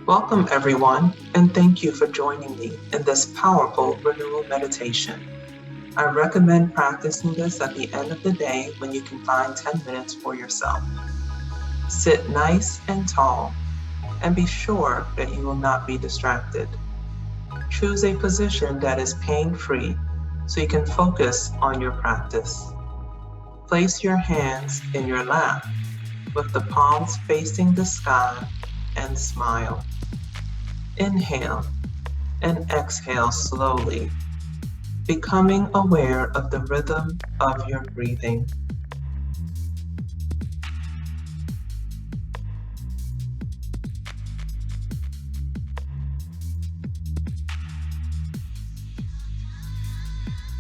Welcome, everyone, and thank you for joining me in this powerful renewal meditation. I recommend practicing this at the end of the day when you can find 10 minutes for yourself. Sit nice and tall, and be sure that you will not be distracted. Choose a position that is pain-free so you can focus on your practice. Place your hands in your lap with the palms facing the sky and smile. Inhale and exhale slowly, becoming aware of the rhythm of your breathing.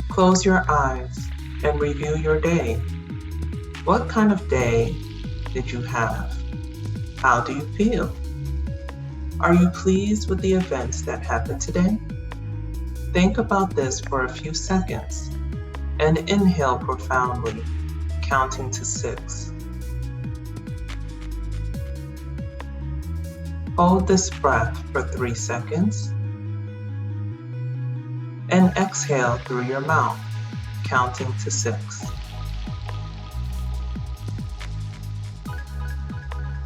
Close your eyes and review your day. What kind of day did you have? How do you feel? Are you pleased with the events that happened today? Think about this for a few seconds and inhale profoundly, counting to 6. Hold this breath for 3 seconds and exhale through your mouth, counting to 6.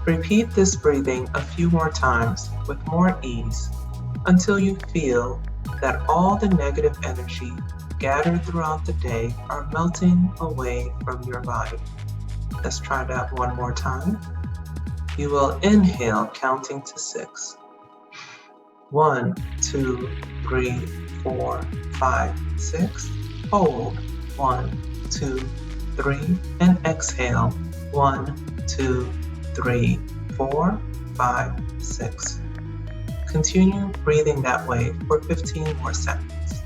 Repeat this breathing a few more times with more ease until you feel that all the negative energy gathered throughout the day are melting away from your body. Let's try that one more time. You will inhale, counting to 6. 1, 2, 3, 4, 5, 6. Hold. 1, 2, 3, and exhale. 1, 2, 3, 4, 5, 6. Continue breathing that way for 15 more seconds.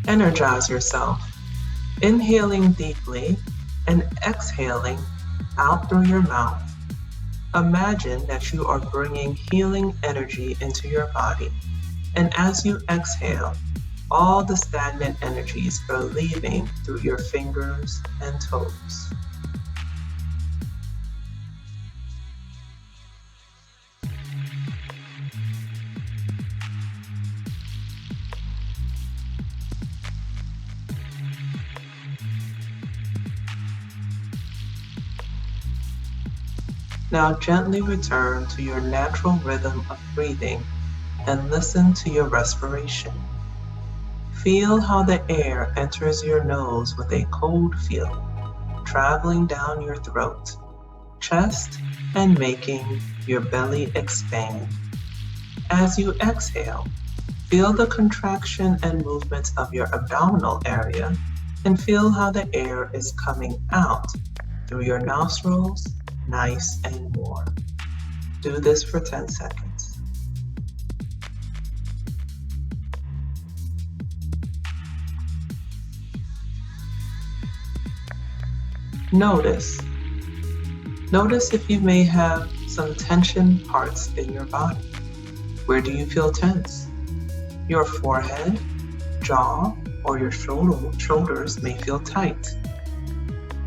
Energize yourself, inhaling deeply and exhaling out through your mouth. Imagine that you are bringing healing energy into your body, and as you exhale, all the stagnant energies are leaving through your fingers and toes. Now gently return to your natural rhythm of breathing and listen to your respiration. Feel how the air enters your nose with a cold feel, traveling down your throat, chest, and making your belly expand. As you exhale, feel the contraction and movement of your abdominal area and feel how the air is coming out through your nostrils, nice and warm. Do this for 10 seconds. Notice if you may have some tension parts in your body. Where do you feel tense? Your forehead, jaw, or your shoulders may feel tight.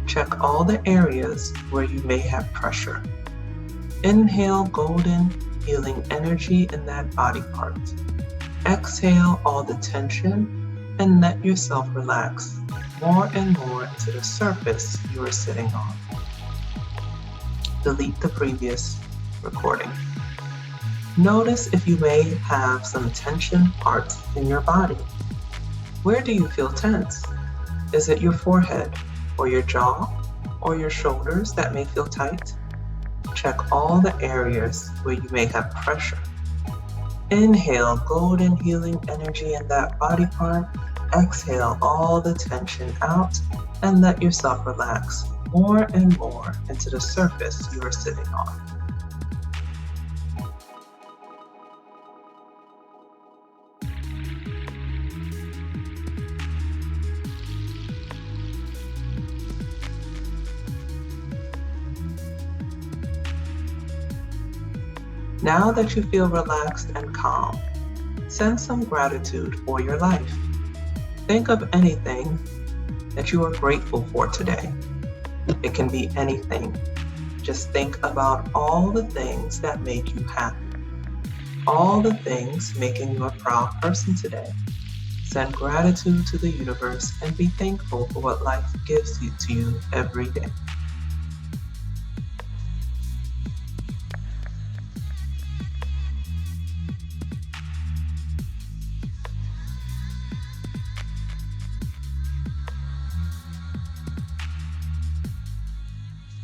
Check all the areas where you may have pressure. Inhale golden, healing energy in that body part. Exhale all the tension and let yourself relax more and more into the surface you are sitting on. Delete the previous recording. Notice if you may have some tension parts in your body. Where do you feel tense? Is it your forehead, or your jaw, or your shoulders that may feel tight? Check all the areas where you may have pressure. Inhale golden healing energy in that body part. Exhale all the tension out and let yourself relax more and more into the surface you are sitting on. Now that you feel relaxed and calm, Send some gratitude for your life. Think of anything that you are grateful for today. It can be anything. Just think about all the things that make you happy. All the things making you a proud person today. Send gratitude to the universe and be thankful for what life gives to you every day.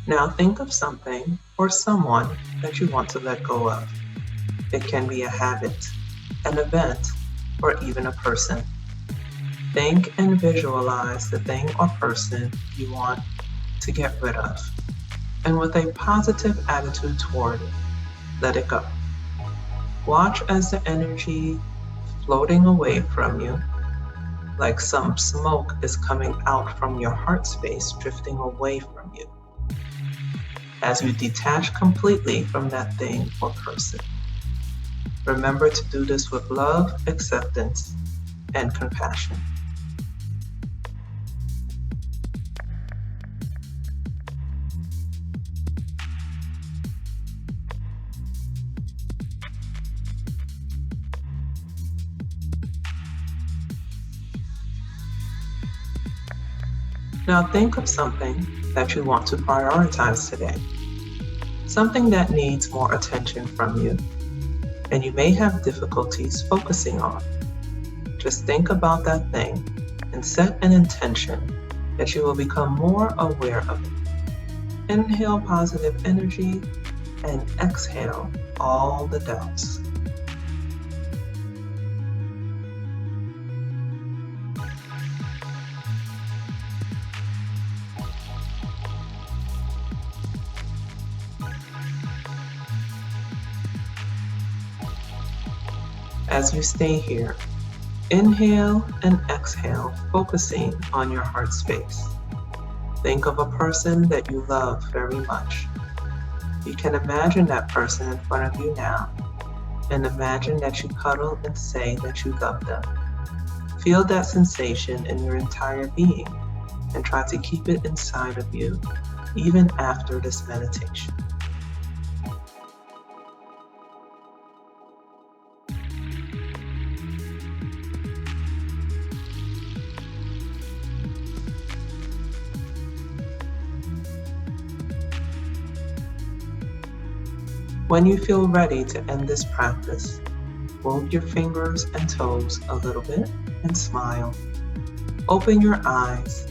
Now think of something or someone that you want to let go of. It can be a habit, an event, or even a person. Think and visualize the thing or person you want to get rid of, and with a positive attitude toward it, let it go. Watch as the energy floating away from you, like some smoke is coming out from your heart space, drifting away from you, as you detach completely from that thing or person. Remember to do this with love, acceptance, and compassion. Now think of something that you want to prioritize today. Something that needs more attention from you, and you may have difficulties focusing on. Just think about that thing and set an intention that you will become more aware of it. Inhale positive energy and exhale all the doubts. As you stay here, inhale and exhale, focusing on your heart space. Think of a person that you love very much. You can imagine that person in front of you now, and imagine that you cuddle and say that you love them. Feel that sensation in your entire being and try to keep it inside of you, even after this meditation. When you feel ready to end this practice, move your fingers and toes a little bit and smile. Open your eyes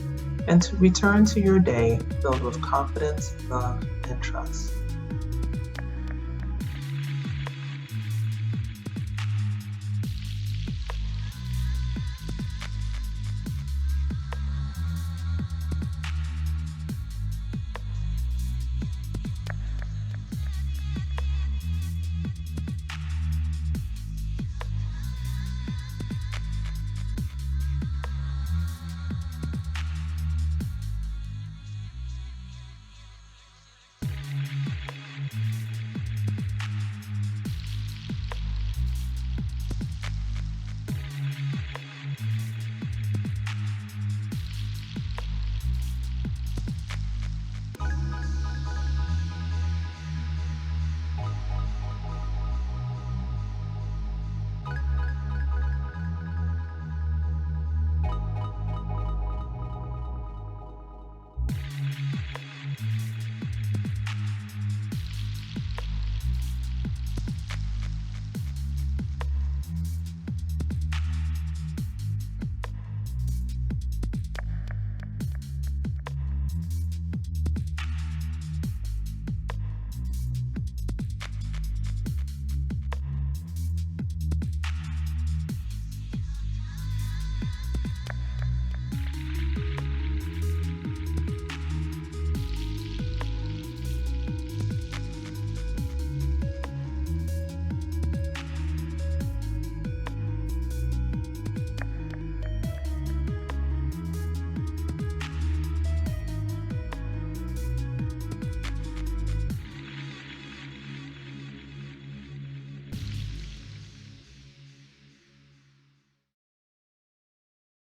and to return to your day filled with confidence, love, and trust.